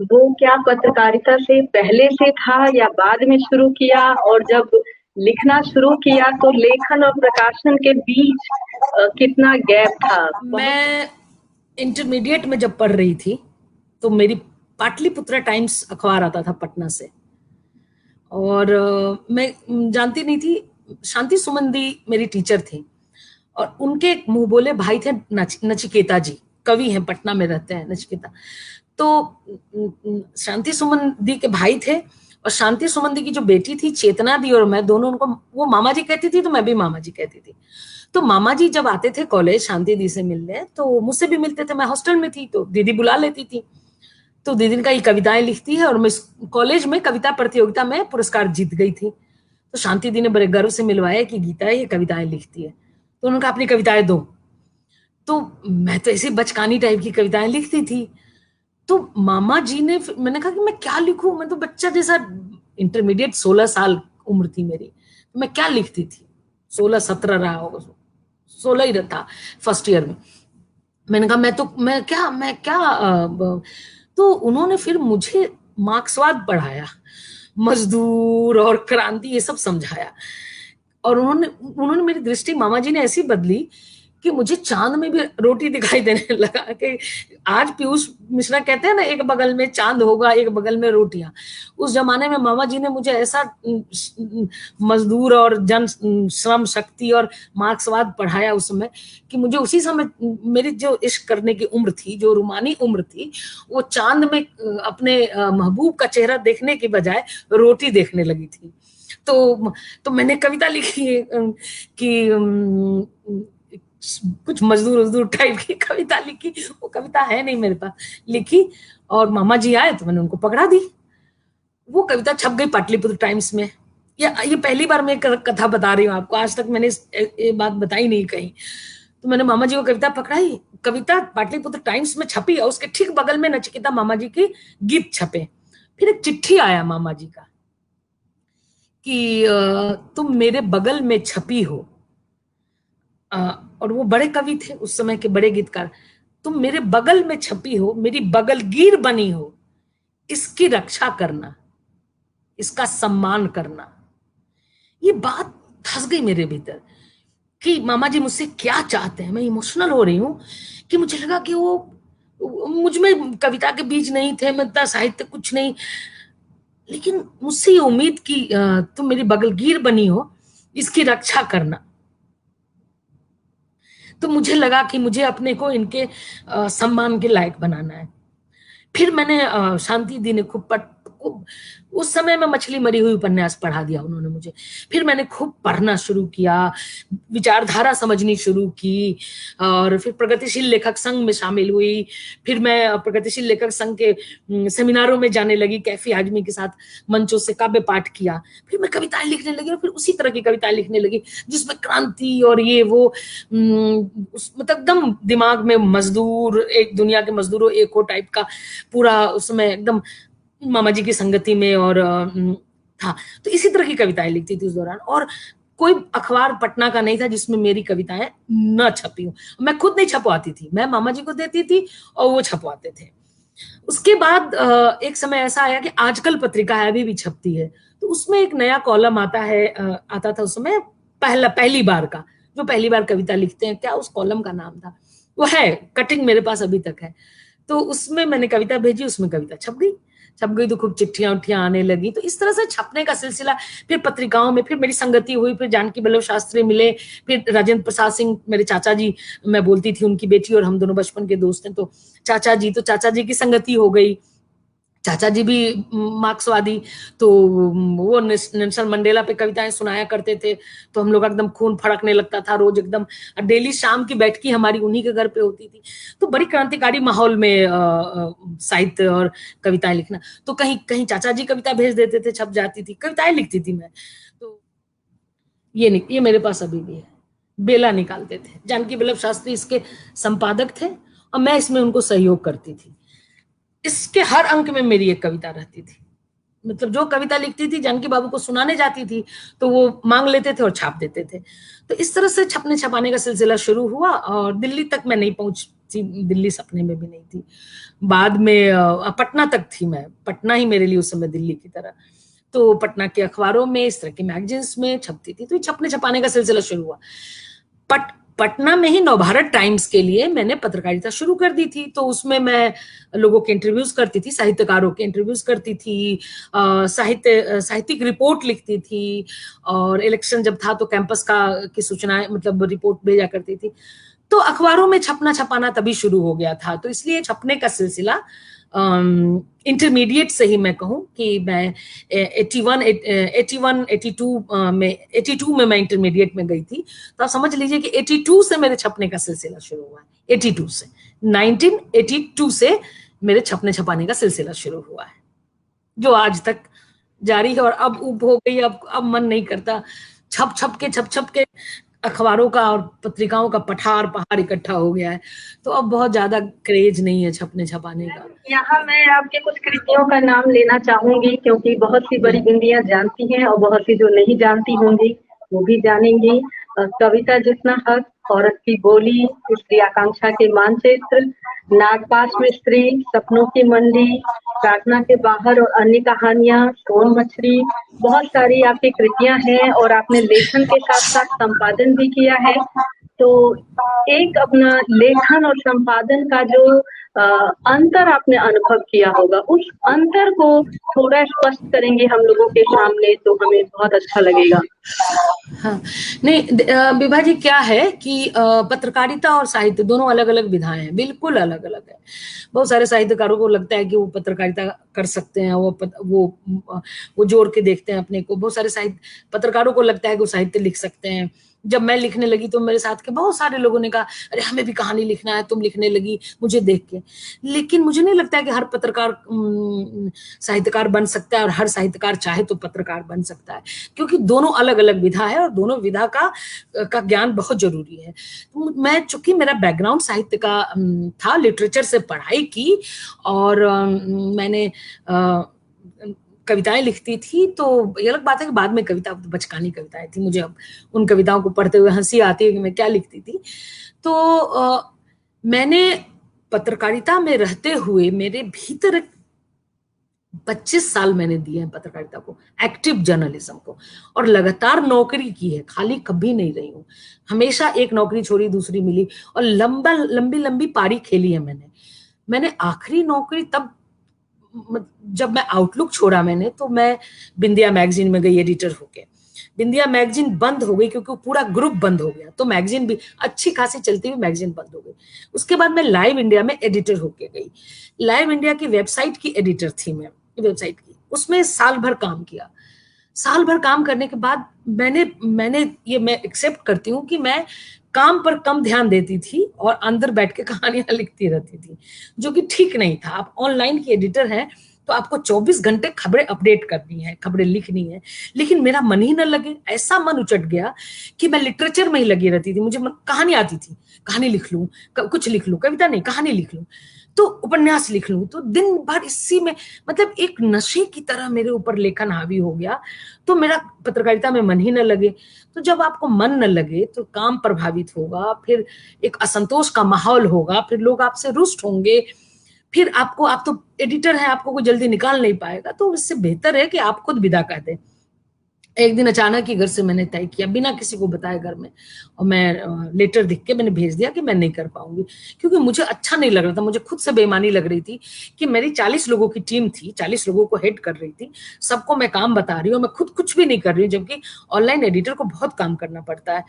वो क्या पत्रकारिता से पहले से था या बाद में शुरू किया? और जब लिखना शुरू किया तो लेखन और प्रकाशन के बीच कितना गैप था? बहुत मैं इंटरमीडिएट में जब पढ़ रही थी तो मेरी पाटलिपुत्रा टाइम्स अखबार आता था पटना से, और मैं जानती नहीं थी। शांति सुमन दी मेरी टीचर थी, और उनके एक मुंह बोले भाई थे नचिकेता जी, कवि हैं, पटना में रहते हैं नचिकेता। तो शांति सुमन दी के भाई थे, और शांति सुमन दी की जो बेटी थी चेतना दी और मैं दोनों, उनको वो मामा जी कहती थी तो मैं भी मामा जी कहती थी। तो मामा जी जब आते थे कॉलेज शांति दी से मिलने तो मुझसे भी मिलते थे, मैं हॉस्टल में थी तो दीदी बुला लेती थी। तो दीदी का ये कविताएं लिखती है, और मैं कॉलेज में कविता प्रतियोगिता में पुरस्कार जीत गई थी। तो शांति दी ने बड़े गर्व से मिलवाया कि गीता ये कविताएं लिखती है, तो उन्होंने कहा अपनी कविताएं दो। तो मैं तो ऐसी बचकानी टाइप की कविताएं लिखती थी। तो मामा जी ने, मैंने कहा कि मैं क्या लिखूं, मैं तो बच्चा जैसा, इंटरमीडिएट 16 साल उम्र थी मेरी, तो मैं क्या लिखती थी, 16-17 रहा होगा, 16 ही था फर्स्ट ईयर में। मैंने कहा मैं क्या तो उन्होंने फिर मुझे मार्क्सवाद पढ़ाया, मजदूर और क्रांति ये सब समझाया, और उन्होंने उन्होंने मेरी दृष्टि मामा जी ने ऐसी बदली कि मुझे चांद में भी रोटी दिखाई देने लगा। कि आज पीयूष मिश्रा कहते हैं ना, एक बगल में चांद होगा एक बगल में रोटियां। उस जमाने में मामा जी ने मुझे ऐसा मजदूर और जन श्रम शक्ति और मार्क्सवाद पढ़ाया उस समय, कि मुझे उसी समय मेरी जो इश्क करने की उम्र थी, जो रूमानी उम्र थी, वो चांद में अपने महबूब का चेहरा देखने की बजाय रोटी देखने लगी थी। तो मैंने कविता लिखी है कि कुछ मजदूर वजदूर टाइप की कविता लिखी, वो कविता है नहीं मेरे पास, लिखी, और मामा जी आए तो मैंने उनको पकड़ा दी। वो कविता छप गई पाटलिपुत्र टाइम्स में। ये पहली बार मैं कथा बता रही हूँ आपको, आज तक मैंने ये बात बताई नहीं कहीं। तो मैंने मामा जी को कविता पकड़ाई, कविता पाटलिपुत्र टाइम्स में छपी, और उसके ठीक बगल में नचिकेता मामा जी के गीत छपे। फिर एक चिट्ठी आया मामा जी का कि तुम मेरे बगल में छपी हो, और वो बड़े कवि थे उस समय के, बड़े गीतकार। तुम मेरे बगल में छपी हो, मेरी बगलगीर बनी हो, इसकी रक्षा करना, इसका सम्मान करना। ये बात धस गई मेरे भीतर कि मामा जी मुझसे क्या चाहते हैं। मैं इमोशनल हो रही हूं कि मुझे लगा कि वो मुझ में कविता के बीज नहीं थे, मैं इतना साहित्य कुछ नहीं, लेकिन मुझसे ये उम्मीद की तुम मेरी बगलगीर बनी हो, इसकी रक्षा करना। तो मुझे लगा कि मुझे अपने को इनके सम्मान के लायक बनाना है। फिर मैंने शांति दी ने उस समय में मछली मरी हुई उपन्यास पढ़ा दिया उन्होंने मुझे। फिर मैंने खूब पढ़ना शुरू किया, विचारधारा समझनी शुरू की, और फिर प्रगतिशील लेखक संघ में शामिल हुई। फिर मैं प्रगतिशील लेखक संघ के सेमिनारों में जाने लगी, कैफी आजमी के साथ मंचों से काव्य पाठ किया। फिर मैं कविताएं लिखने लगी, और फिर उसी तरह की कविताएं लिखने लगी जिसमें क्रांति और ये वो मतलब एकदम दिमाग में मजदूर, एक दुनिया के मजदूरों एक हो टाइप का पूरा उसमें एकदम मामा जी की संगति में और था। तो इसी तरह की कविताएं लिखती थी उस दौरान, और कोई अखबार पटना का नहीं था जिसमें मेरी कविताएं न छपी हो। मैं खुद नहीं छपवाती थी, मैं मामा जी को देती थी और वो छपवाते थे। उसके बाद एक समय ऐसा आया कि आजकल पत्रिका है, अभी भी छपती है, तो उसमें एक नया कॉलम आता था उस समय, पहली बार का, जो पहली बार कविता लिखते हैं, क्या उस कॉलम का नाम था, वो है कटिंग मेरे पास अभी तक है। तो उसमें मैंने कविता भेजी, उसमें कविता छप गई तो खूब चिट्ठियां उठियां आने लगी। तो इस तरह से छपने का सिलसिला, फिर पत्रिकाओं में, फिर मेरी संगति हुई, फिर जानकी वल्लभ शास्त्री मिले, फिर राजेंद्र प्रसाद सिंह मेरे चाचा जी, मैं बोलती थी उनकी बेटी, और हम दोनों बचपन के दोस्त हैं, तो चाचा जी की संगति हो गई। चाचा जी भी मार्क्सवादी, तो वो नेल्सन मंडेला पे कविताएं सुनाया करते थे, तो हम लोग एकदम खून फड़कने लगता था रोज एकदम। डेली शाम की बैठकी हमारी उन्हीं के घर पे होती थी। तो बड़ी क्रांतिकारी माहौल में साहित्य और कविताएं लिखना। तो कहीं कहीं चाचा जी कविता भेज देते थे, छप जाती थी, कविताएं लिखती थी मैं। तो ये मेरे पास अभी भी है, बेला निकालते थे। जानकी वल्लभ शास्त्री इसके संपादक थे, और मैं इसमें उनको सहयोग करती थी। इसके हर अंक में मेरी एक कविता रहती थी। मतलब जो कविता लिखती थी जानकी बाबू को सुनाने जाती थी तो वो मांग लेते थे और छाप देते थे। तो इस तरह से छपने छपाने का सिलसिला शुरू हुआ और दिल्ली तक मैं नहीं पहुंची, दिल्ली सपने में भी नहीं थी। बाद में पटना तक थी मैं, पटना ही मेरे लिए उस समय दिल्ली की तरह। तो पटना के अखबारों में, इस तरह के मैगजीन्स में छपती थी, तो छपने छपाने का सिलसिला शुरू हुआ। पटना में ही नवभारत टाइम्स के लिए मैंने पत्रकारिता शुरू कर दी थी। तो उसमें मैं लोगों के इंटरव्यूज करती थी, साहित्यकारों के इंटरव्यूज करती थी, साहित्यिक रिपोर्ट लिखती थी, और इलेक्शन जब था तो कैंपस का की सूचनाएं मतलब रिपोर्ट भेजा करती थी। तो अखबारों में छपना छपाना तभी शुरू हो गया था। तो इसलिए छपने का सिलसिला इंटरमीडिएट से ही मैं कहूँ कि मैं 82 में मैं इंटरमीडिएट में गई थी। तो आप समझ लीजिए कि 82 से मेरे छपने का सिलसिला शुरू हुआ है। 82 से 1982 से मेरे छपने छपाने का सिलसिला शुरू हुआ है, जो आज तक जारी है। और अब ऊब हो गई, अब मन नहीं करता। छप छप के अखबारों का और पत्रिकाओं का पठार पहाड़ इकट्ठा हो गया है, तो अब बहुत ज्यादा क्रेज नहीं है छपने छपाने का। यहाँ मैं आपके कुछ कृतियों का नाम लेना चाहूंगी, क्योंकि बहुत सी बड़ी बिंदियां जानती हैं और बहुत सी जो नहीं जानती होंगी वो भी जानेंगी। कविता जितना हक, औरत की बोली, स्त्री आकांक्षा के मानचित्र, नागपाश में स्त्री, सपनों की मंडी, प्रार्थना के बाहर और अन्य कहानियां, सोन मछली, बहुत सारी आपकी कृतियां हैं। और आपने लेखन के साथ साथ संपादन भी किया है। तो एक अपना लेखन और संपादन का जो अंतर आपने अनुभव किया होगा, उस अंतर को थोड़ा स्पष्ट करेंगे हम लोगों के सामने तो हमें बहुत अच्छा लगेगा। हाँ, नहीं विभा जी, क्या है कि पत्रकारिता और साहित्य दोनों अलग अलग विधाएं हैं, बिल्कुल अलग अलग है। बहुत सारे साहित्यकारों को लगता है कि वो पत्रकारिता कर सकते हैं, वो जोड़ के देखते हैं अपने को। बहुत सारे साहित्य पत्रकारों को लगता है कि वो साहित्य लिख सकते हैं। जब मैं लिखने लगी तो मेरे साथ के बहुत सारे लोगों ने कहा, अरे हमें भी कहानी लिखना है, तुम लिखने लगी मुझे देख के। लेकिन मुझे नहीं लगता है कि हर पत्रकार साहित्यकार बन सकता है और हर साहित्यकार चाहे तो पत्रकार बन सकता है, क्योंकि दोनों अलग अलग विधा है और दोनों विधा का ज्ञान बहुत जरूरी है। तो मैं, चूंकि मेरा बैकग्राउंड साहित्य का था, लिटरेचर से पढ़ाई की और मैंने कविताएं लिखती थी, तो ये अलग बात है कि बाद में कविता, बचकानी कविताएं थी, मुझे अब उन कविताओं को पढ़ते हुए हंसी आती है कि मैं क्या लिखती थी। तो मैंने पत्रकारिता में रहते हुए मेरे भीतर 25 साल मैंने दिए हैं पत्रकारिता को, एक्टिव जर्नलिज्म को, और लगातार नौकरी की है, खाली कभी नहीं रही हूँ। हमेशा एक नौकरी छोड़ी दूसरी मिली और लंबी लंबी पारी खेली है मैंने आखिरी नौकरी तब, जब मैं आउटलुक छोड़ा मैंने, तो मैं बिंदिया मैगजीन में गई एडिटर होके। बिंदिया मैगजीन बंद हो गई क्योंकि पूरा ग्रुप बंद हो गया, तो मैगजीन भी अच्छी खासी चलती हुई मैगजीन बंद हो गई। उसके बाद मैं लाइव इंडिया में एडिटर होके गई। लाइव इंडिया की वेबसाइट की एडिटर थी मैं, वेबसाइट की, उसमें साल भर काम किया। साल भर काम करने के बाद मैं एक्सेप्ट करती हूँ कि मैं काम पर कम ध्यान देती थी और अंदर बैठ के कहानियां लिखती रहती थी, जो कि ठीक नहीं था। आप ऑनलाइन की एडिटर हैं तो आपको 24 घंटे खबरें अपडेट करनी है, खबरें लिखनी है, लेकिन मेरा मन ही न लगे। ऐसा मन उचट गया कि मैं लिटरेचर में ही लगी रहती थी। मुझे कहानी आती थी, कहानी लिख लूं, कुछ लिख लूं, कविता नहीं कहानी लिख लूं, तो उपन्यास लिख लूं, तो दिन भर इसी में, मतलब एक नशे की तरह मेरे ऊपर लेखन हावी हो गया। तो मेरा पत्रकारिता में मन ही न लगे। तो जब आपको मन न लगे तो काम प्रभावित होगा, फिर एक असंतोष का माहौल होगा, फिर लोग आपसे रुष्ट होंगे, फिर आप तो एडिटर है, आपको कोई जल्दी निकाल नहीं पाएगा। तो इससे बेहतर है कि आप खुद विदा कर दें। एक दिन अचानक ही घर से मैंने तय किया, बिना किसी को बताए घर में, और मैं लेटर लिख के मैंने भेज दिया कि मैं नहीं कर पाऊंगी, क्योंकि मुझे अच्छा नहीं लग रहा था। मुझे खुद से बेईमानी लग रही थी कि मेरी 40 लोगों की टीम थी, 40 लोगों को हेड कर रही थी, सबको मैं काम बता रही हूँ, मैं खुद कुछ भी नहीं कर रही हूँ, जबकि ऑनलाइन एडिटर को बहुत काम करना पड़ता है।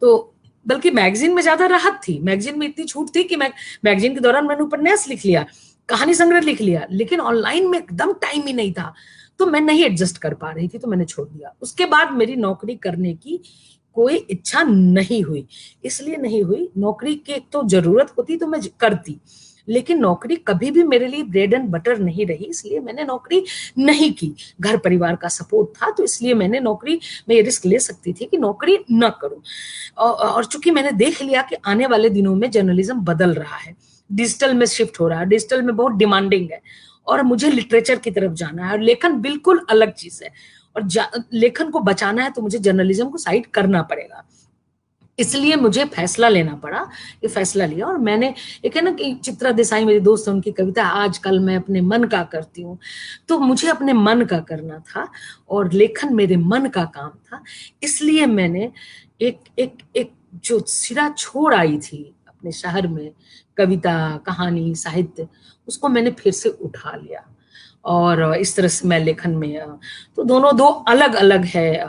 तो बल्कि मैगजीन में ज्यादा राहत थी, मैगजीन में इतनी छूट थी कि मैगजीन के दौरान मैंने उपन्यास लिख लिया, कहानी संग्रह लिख लिया, लेकिन ऑनलाइन में एकदम टाइम ही नहीं था, तो मैं नहीं एडजस्ट कर पा रही थी, तो मैंने छोड़ दिया। उसके बाद मेरी नौकरी करने की कोई इच्छा नहीं हुई। इसलिए नहीं हुई, नौकरी की तो जरूरत होती तो मैं करती, लेकिन नौकरी कभी भी मेरे लिए ब्रेड एंड बटर नहीं रही, इसलिए मैंने नौकरी नहीं की। घर परिवार का सपोर्ट था, तो इसलिए मैंने नौकरी में ये रिस्क ले सकती थी कि नौकरी न करूं। और चूंकि मैंने देख लिया कि आने वाले दिनों में जर्नलिज्म बदल रहा है, डिजिटल में शिफ्ट हो रहा है, डिजिटल में बहुत डिमांडिंग है, और मुझे लिटरेचर की तरफ जाना है, और लेखन बिल्कुल अलग चीज है, और लेखन को बचाना है तो मुझे जर्नलिज्म को साइड करना पड़ेगा। इसलिए मुझे फैसला लेना पड़ा, ये फैसला लिया। और मैंने, एक है ना कि चित्रा देसाई मेरी दोस्त है, उनकी कविता आजकल मैं अपने मन का करती हूँ, तो मुझे अपने मन का करना था और लेखन मेरे मन का काम था। इसलिए मैंने एक एक एक जो सिरा छोड़ आई थी अपने शहर में, कविता, कहानी, साहित्य, उसको मैंने फिर से उठा लिया, और इस तरह से मैं लेखन में तो दोनों दो अलग अलग है।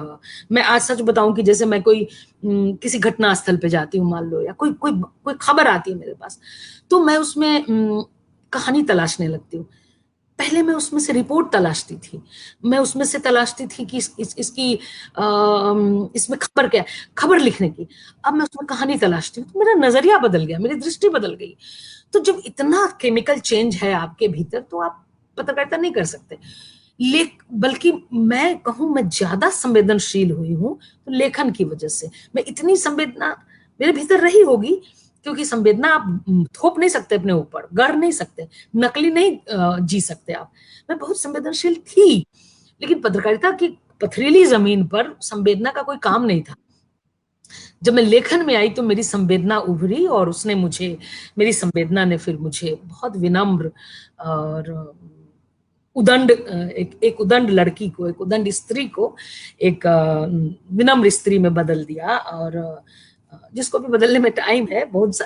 मैं आज सच बताऊं कि जैसे मैं कोई किसी घटना स्थल पे जाती हूँ, मान लो, या कोई कोई कोई खबर आती है मेरे पास, तो मैं उसमें कहानी तलाशने लगती हूँ। पहले मैं उसमें से रिपोर्ट तलाशती थी, मैं उसमें से तलाशती थी कि इसकी इसमें खबर क्या है, खबर लिखने की। अब मैं उसमें कहानी तलाशती हूँ, तो मेरा नजरिया बदल गया, मेरी दृष्टि बदल गई। तो जब इतना केमिकल चेंज है आपके भीतर, तो आप पत्रकारिता नहीं कर सकते। बल्कि मैं कहूं, मैं ज्यादा संवेदनशील हुई हूं तो लेखन की वजह से। मैं इतनी संवेदना मेरे भीतर रही होगी, क्योंकि संवेदना आप थोप नहीं सकते अपने ऊपर, गर नहीं सकते, नकली नहीं जी सकते आप। मैं बहुत संवेदनशील थी, लेकिन पत्रकारिता की पथरीली जमीन पर संवेदना का कोई काम नहीं था। जब मैं लेखन में आई तो मेरी संवेदना उभरी, और उसने मुझे, मेरी संवेदना ने फिर मुझे बहुत विनम्र और उदंड, एक उदंड लड़की को, एक उदंड स्त्री को एक विनम्र स्त्री में बदल दिया। और जिसको भी बदलने में टाइम है, बहुत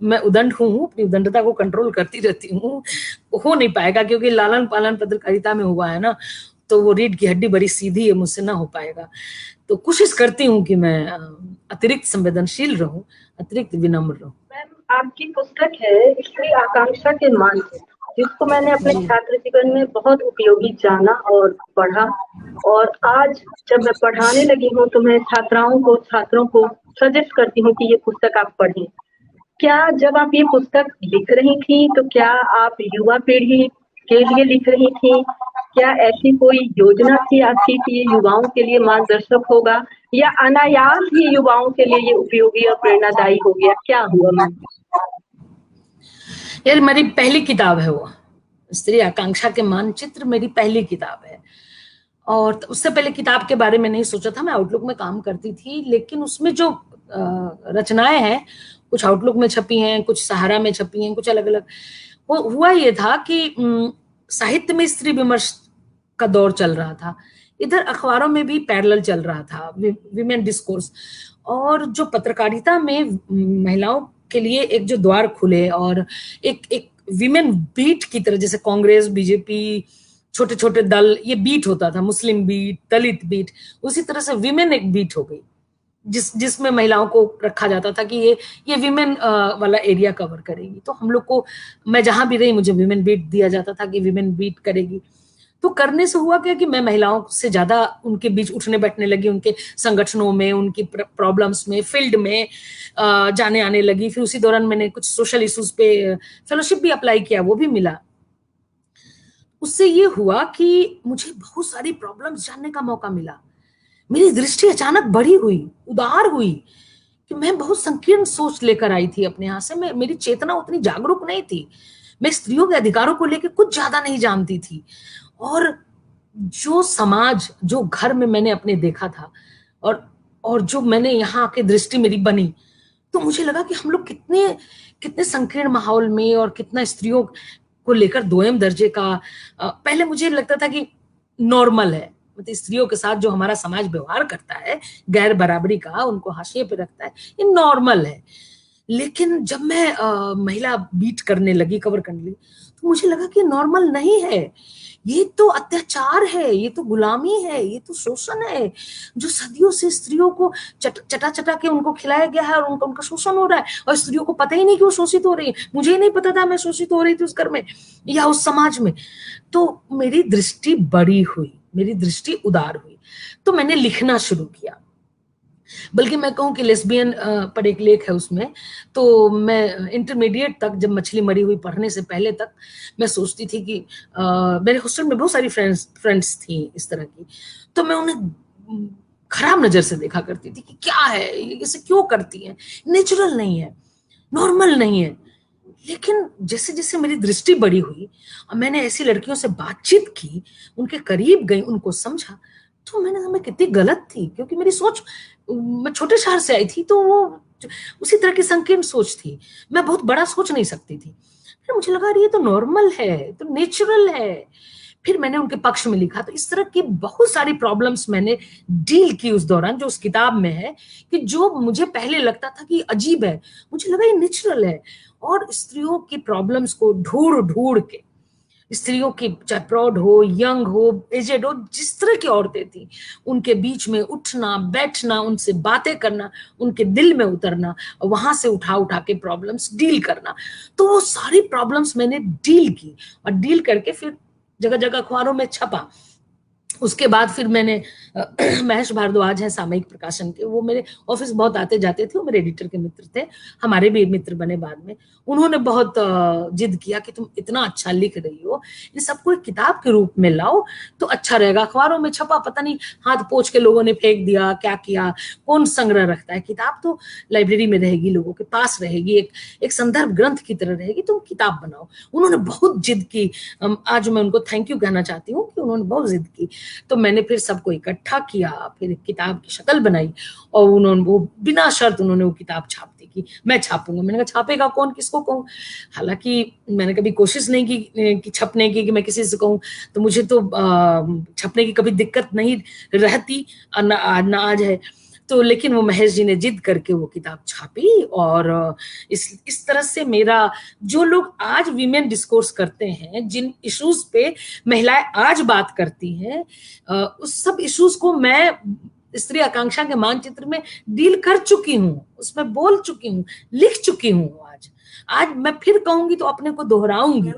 मैं उदंड हूँ, अपनी उदंडता को कंट्रोल करती रहती हूँ। हो नहीं पाएगा, क्योंकि लालन पालन पत्रकारिता में हुआ है ना, तो वो रीढ़ की हड्डी बड़ी सीधी है, मुझसे ना हो पाएगा। तो कोशिश करती हूँ कि मैं अतिरिक्त संवेदनशील रहूं, अतिरिक्त विनम्र रहूं। मैम, आपकी पुस्तक है स्त्री आकांक्षा के मान, जिसको मैंने अपने छात्र जीवन में बहुत उपयोगी जाना और पढ़ा। और आज जब मैं पढ़ाने लगी हूँ तो मैं छात्रों को सजेस्ट करती हूँ कि ये पुस्तक आप पढ़ें। क्या जब आप ये पुस्तक लिख रही थी तो क्या आप युवा पीढ़ी के लिए लिख रही थी? क्या ऐसी कोई योजना थी आपकी कि ये युवाओं के लिए मार्गदर्शक होगा, या अनायास ही युवाओं के लिए ये उपयोगी और प्रेरणादायी हो गया? क्या हुआ मैम? यार, मेरी पहली किताब है वो, स्त्री आकांक्षा के मानचित्र मेरी पहली किताब है। और उससे पहले किताब के बारे में नहीं सोचा था, मैं आउटलुक में काम करती थी, लेकिन उसमें जो रचनाएं हैं, कुछ आउटलुक में छपी हैं, कुछ सहारा में छपी हैं, कुछ अलग अलग। वो हुआ ये था कि साहित्य में स्त्री विमर्श का दौर चल रहा था, इधर अखबारों में भी पैरेलल चल रहा था विमेन डिस्कोर्स, और जो पत्रकारिता में महिलाओं के लिए एक जो द्वार खुले, और एक एक विमेन बीट की तरह, जैसे कांग्रेस, बीजेपी, छोटे छोटे दल, ये बीट होता था, मुस्लिम बीट, दलित बीट, उसी तरह से विमेन एक बीट हो गई, जिसमें महिलाओं को रखा जाता था कि ये विमेन वाला एरिया कवर करेगी। तो हम लोग को, मैं जहां भी रही, मुझे विमेन बीट दिया जाता था कि विमेन बीट करेगी। तो करने से हुआ क्या कि मैं महिलाओं से ज्यादा उनके बीच उठने बैठने लगी, उनके संगठनों में, उनकी प्रॉब्लम्स में, फील्ड में जाने आने लगी। फिर उसी दौरान मैंने कुछ सोशल इश्यूज पे फेलोशिप भी अप्लाई किया, वो भी मिला। उससे ये हुआ कि मुझे बहुत सारी प्रॉब्लम्स जानने का मौका मिला। मेरी दृष्टि अचानक बड़ी हुई, उदार हुई, कि मैं बहुत संकीर्ण सोच लेकर आई थी अपने यहाँ से। मेरी चेतना उतनी जागरूक नहीं थी, मैं स्त्रियों के अधिकारों को लेकर कुछ ज्यादा नहीं जानती थी। और जो समाज, जो घर में मैंने अपने देखा था, और जो मैंने यहाँ आके दृष्टि मेरी बनी, तो मुझे लगा कि हम लोग कितने कितने संकीर्ण माहौल में, और कितना स्त्रियों को लेकर दोयम दर्जे का, पहले मुझे लगता था कि नॉर्मल है, मतलब स्त्रियों के साथ जो हमारा समाज व्यवहार करता है, गैर बराबरी का, उनको हाशिए पे रखता है, ये नॉर्मल है। लेकिन जब मैं महिला बीट करने लगी, कवर करने लगी, तो मुझे लगा कि नॉर्मल नहीं है, ये तो अत्याचार है, ये तो गुलामी है, ये तो शोषण है, जो सदियों से स्त्रियों को चटा चटा के उनको खिलाया गया है, और उनका शोषण हो रहा है, और स्त्रियों को पता ही नहीं कि वो शोषित हो रही है। मुझे ही नहीं पता था मैं शोषित हो रही थी उस घर में या उस समाज में। तो मेरी दृष्टि बड़ी हुई, मेरी दृष्टि उदार हुई, तो मैंने लिखना शुरू किया। बल्कि मैं कहूँ कि लेस्बियन पर एक लेख है उसमें, तो मैं इंटरमीडिएट तक, जब मछली मरी हुई पढ़ने से पहले तक, मैं सोचती थी कि मेरे हॉस्टल में बहुत सारी फ्रेंड्स थी इस तरह की, तो मैं उन्हें खराब नजर से देखा करती थी कि क्या है, इसे क्यों करती हैं, नेचुरल नहीं है, नॉर्मल नहीं है। लेकिन जैसे जैसे मेरी दृष्टि बड़ी हुई और मैंने ऐसी लड़कियों से बातचीत की, उनके करीब गई, उनको समझा, तो मैं कितनी गलत थी, क्योंकि मेरी सोच, मैं छोटे शहर से आई थी, तो वो उसी तरह की संकीर्ण सोच थी, मैं बहुत बड़ा सोच नहीं सकती थी। फिर मुझे लगा ये तो नॉर्मल है, तो नेचुरल है। फिर मैंने उनके पक्ष में लिखा, तो इस तरह की बहुत सारी प्रॉब्लम्स मैंने डील की उस दौरान, जो उस किताब में है, कि जो मुझे पहले लगता था कि अजीब है, मुझे लगा ये नेचुरल है। और स्त्रियों की प्रॉब्लम्स को ढूंढ ढूंढ के, स्त्रियों की, चाहे प्रौढ़ हो, यंग हो, एजेड हो, जिस तरह की औरतें थी, उनके बीच में उठना बैठना, उनसे बातें करना, उनके दिल में उतरना, वहां से उठा उठा के प्रॉब्लम्स डील करना। तो वो सारी प्रॉब्लम्स मैंने डील की, और डील करके फिर जगह जगह अखबारों में छपा। उसके बाद फिर मैंने महेश भारद्वाज हैं सामयिक प्रकाशन के, वो मेरे ऑफिस बहुत आते जाते थे, वो मेरे एडिटर के मित्र थे, हमारे भी मित्र बने बाद में। उन्होंने बहुत जिद किया कि तुम इतना अच्छा लिख रही हो, इन सबको एक किताब के रूप में लाओ तो अच्छा रहेगा। अखबारों में छपा, पता नहीं हाथ पोंछ के लोगों ने फेंक दिया, क्या किया, कौन संग्रह रखता है। किताब तो लाइब्रेरी में रहेगी, लोगों के पास रहेगी, एक संदर्भ ग्रंथ की तरह रहेगी, तुम किताब बनाओ। उन्होंने बहुत जिद की। आज मैं उनको थैंक यू कहना चाहती हूँ कि उन्होंने बहुत जिद की। तो मैंने फिर सबको इकट्ठा किया, फिर एक किताब की शक्ल बनाई, और उन्होंने वो बिना शर्त उन्होंने वो किताब छाप दी कि मैं छापूंगा। मैंने कहा छापेगा कौन, किसको कहूँ। हालांकि मैंने कभी कोशिश नहीं की कि छपने की, कि मैं किसी से कहूँ, तो मुझे तो छपने की कभी दिक्कत नहीं रहती, ना आज है। तो लेकिन वो महेश जी ने जिद करके वो किताब छापी, और इस तरह से मेरा, जो लोग आज वीमेन डिस्कोर्स करते हैं, जिन इश्यूज पे महिलाएं आज बात करती हैं, उस सब इश्यूज को मैं स्त्री आकांक्षा के मानचित्र में डील कर चुकी हूँ, उसमें बोल चुकी हूँ, लिख चुकी हूँ। आज आज मैं फिर कहूंगी तो अपने को दोहराऊंगी।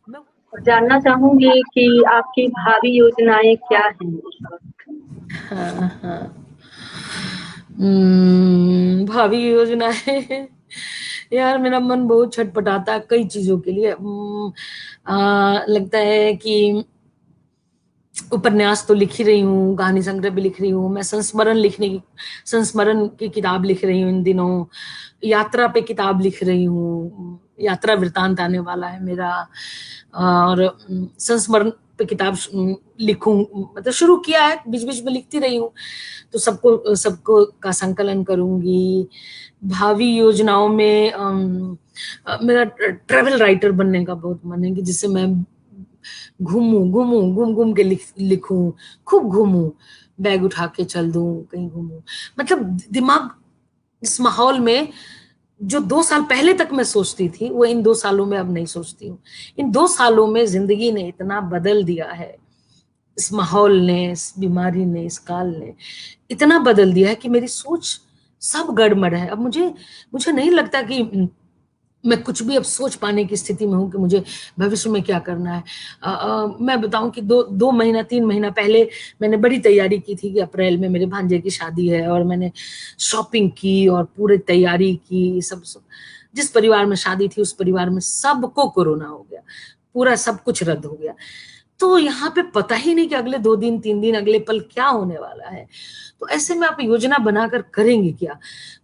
मैं जानना चाहूंगी कि आपकी भावी योजनाएं क्या हैं इस वक्त? हाँ हाँ, भावी योजना है यार, मेरा मन बहुत छटपटाता है कई चीजों के लिए। लगता है कि उपन्यास तो लिख ही रही हूँ, कहानी संग्रह भी लिख रही हूँ, मैं संस्मरण की किताब लिख रही हूँ इन दिनों, यात्रा पे किताब लिख रही हूँ, यात्रा वृतांत आने वाला है मेरा, और संस्मरण पे किताब लिखूं, मतलब शुरू किया है, बीच बीच में लिखती रही हूँ। तो सबको सबको का संकलन करूंगी। भावी योजनाओं में मेरा ट्रेवल राइटर बनने का बहुत मन है, कि जिससे मैं घूम घूम के लिखूं, खूब घूमूं, बैग उठा के चल दूं, कहीं घूमूं। मतलब दिमाग इस माहौल में, जो 2 साल पहले तक मैं सोचती थी, वो इन 2 सालों में अब नहीं सोचती हूँ। इन 2 सालों में जिंदगी ने इतना बदल दिया है, इस माहौल ने, इस बीमारी ने, इस काल ने इतना बदल दिया है कि मेरी सोच सब गड़बड़ है। अब मुझे मुझे नहीं लगता कि मैं कुछ भी अब सोच पाने की स्थिति में हूँ कि मुझे भविष्य में क्या करना है। मैं बताऊं कि 2 महीना 3 महीना पहले मैंने बड़ी तैयारी की थी कि अप्रैल में मेरे भांजे की शादी है, और मैंने शॉपिंग की और पूरी तैयारी की। सब जिस परिवार में शादी थी, उस परिवार में सबको कोरोना हो गया, पूरा सब कुछ रद्द हो गया। तो यहाँ पे पता ही नहीं कि अगले 2 दिन 3 दिन, अगले पल क्या होने वाला है। तो ऐसे में आप योजना बनाकर करेंगे क्या?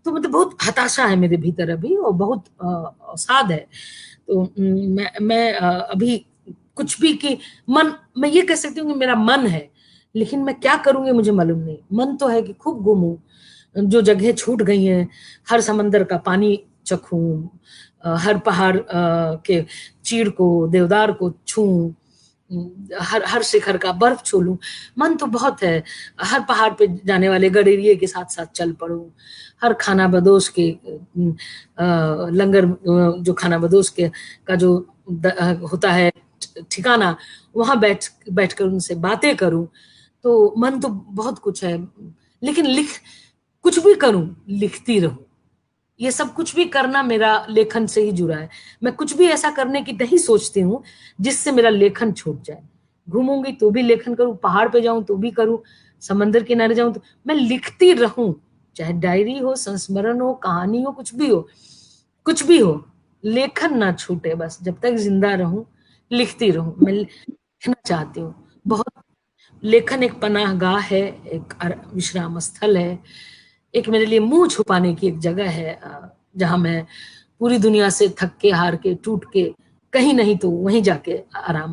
तो मतलब बहुत हताशा है मेरे भीतर अभी, और बहुत अवसाद है। तो मैं अभी कुछ भी कि मन, मैं ये कह सकती हूँ कि मेरा मन है, लेकिन मैं क्या करूंगी मुझे मालूम नहीं। मन तो है कि खूब घूमूं, जो जगह छूट गई हैं, हर समंदर का पानी चखूं, हर पहाड़ के चीड़ को, देवदार को छूं, हर हर शिखर का बर्फ छू लूं। मन तो बहुत है, हर पहाड़ पे जाने वाले गडेरिए के साथ साथ चल पड़ूं, हर खाना बदोश के लंगर, जो खाना बदोश के का जो होता है ठिकाना, वहां बैठकर उनसे बातें करूं। तो मन तो बहुत कुछ है, लेकिन कुछ भी करूं, लिखती रहूं। ये सब कुछ भी करना मेरा लेखन से ही जुड़ा है। मैं कुछ भी ऐसा करने की नहीं सोचती हूँ जिससे मेरा लेखन छूट जाए। घूमूंगी तो भी लेखन करूं, पहाड़ पे जाऊं तो भी करूं, समंदर किनारे जाऊं तो मैं लिखती रहूं। चाहे डायरी हो, संस्मरण हो, कहानी हो, कुछ भी हो, कुछ भी हो, लेखन ना छूटे। बस जब तक जिंदा रहूं लिखती रहूं। मैं लिखना चाहती हूँ बहुत। लेखन एक पनाहगाह है, एक विश्राम स्थल है, एक मेरे लिए मुंह छुपाने की एक जगह है, जहां मैं पूरी दुनिया से थक के, हार के, टूट के, कहीं नहीं तो वहीं जाके आराम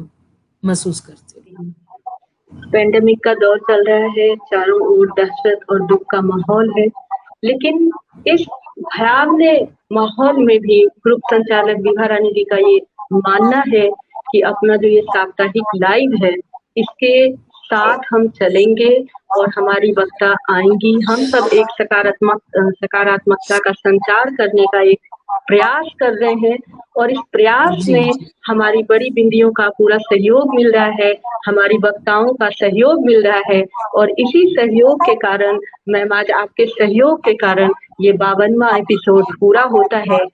महसूस करते हैं। पेंडेमिक का दौर चल रहा है, चारों ओर दहशत और दुख का माहौल है, लेकिन इस भयावने माहौल में भी ग्रुप संचालक विभा रानी जी का ये मानना है कि अपना जो ये साप्ताहिक लाइव है, इसके साथ हम चलेंगे और हमारी वक्ता आएंगी। हम सब एक सकारात्मकता का संचार करने का एक प्रयास कर रहे हैं और इस प्रयास में हमारी बड़ी बिंदियों का पूरा सहयोग मिल रहा है, हमारी वक्ताओं का सहयोग मिल रहा है और इसी सहयोग के कारण मैम, आज आपके सहयोग के कारण ये 52वां एपिसोड पूरा होता है।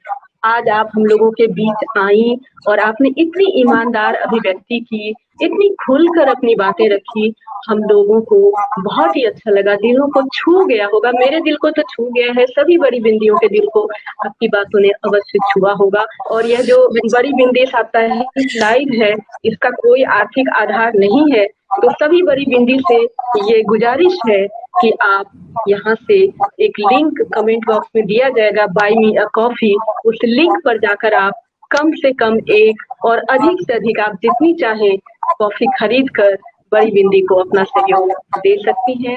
आज आप हम लोगों के बीच आई और आपने इतनी ईमानदार अभिव्यक्ति की, इतनी खुलकर अपनी बातें रखी, हम लोगों को बहुत ही अच्छा लगा, दिलों को छू गया होगा। मेरे दिल को तो छू गया है, सभी बड़ी बिंदियों के दिल को आपकी बातों ने अवश्य छुआ होगा। और यह जो बड़ी बिंदी साप्ताहिक लाइव है, इसका कोई आर्थिक आधार नहीं है, तो सभी बड़ी बिंदी से ये गुजारिश है कि आप यहाँ से एक लिंक कमेंट बॉक्स में दिया जाएगा, बाय मी अ कॉफी, उस लिंक पर जाकर आप कम से कम एक और अधिक से अधिक आप जितनी चाहे कॉफी खरीद कर बड़ी बिंदी को अपना सहयोग दे सकती हैं।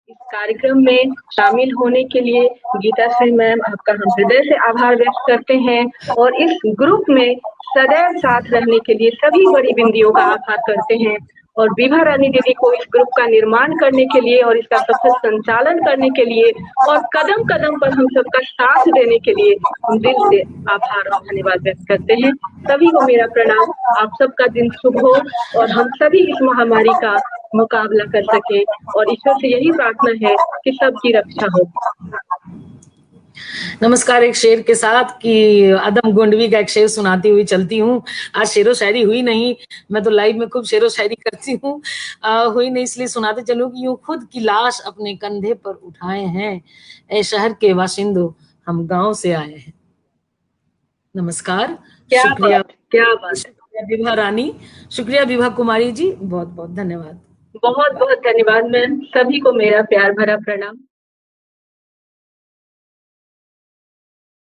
इस कार्यक्रम में शामिल होने के लिए गीता श्री मैम, आपका हम हृदय से आभार व्यक्त करते हैं और इस ग्रुप में सदैव साथ रहने के लिए सभी बड़ी बिंदियों का आभार करते हैं और विभा रानी दीदी को इस ग्रुप का निर्माण करने के लिए और इसका सफल संचालन करने के लिए और कदम कदम पर हम सबका साथ देने के लिए हम दिल से आभार और धन्यवाद व्यक्त करते हैं। सभी को मेरा प्रणाम। आप सबका दिन शुभ हो और हम सभी इस महामारी का मुकाबला कर सके और ईश्वर से यही प्रार्थना है कि सबकी रक्षा हो। नमस्कार। एक शेर के साथ कि आदम गोंडवी का एक शेर सुनाती हुई चलती हूँ। आज शेरो शायरी हुई नहीं, मैं तो लाइव में खूब शेरो शायरी करती हूँ, हुई नहीं इसलिए सुनाते चलूं कि यूं खुद की लाश अपने कंधे पर उठाए हैं, ए शहर के वाशिंदों हम गांव से आए हैं। नमस्कार। शुक्रिया, क्या बात है विभा रानी, शुक्रिया विभा कुमारी जी, बहुत बहुत धन्यवाद। बहुत बहुत धन्यवाद मैम, सभी को मेरा प्यार भरा प्रणाम।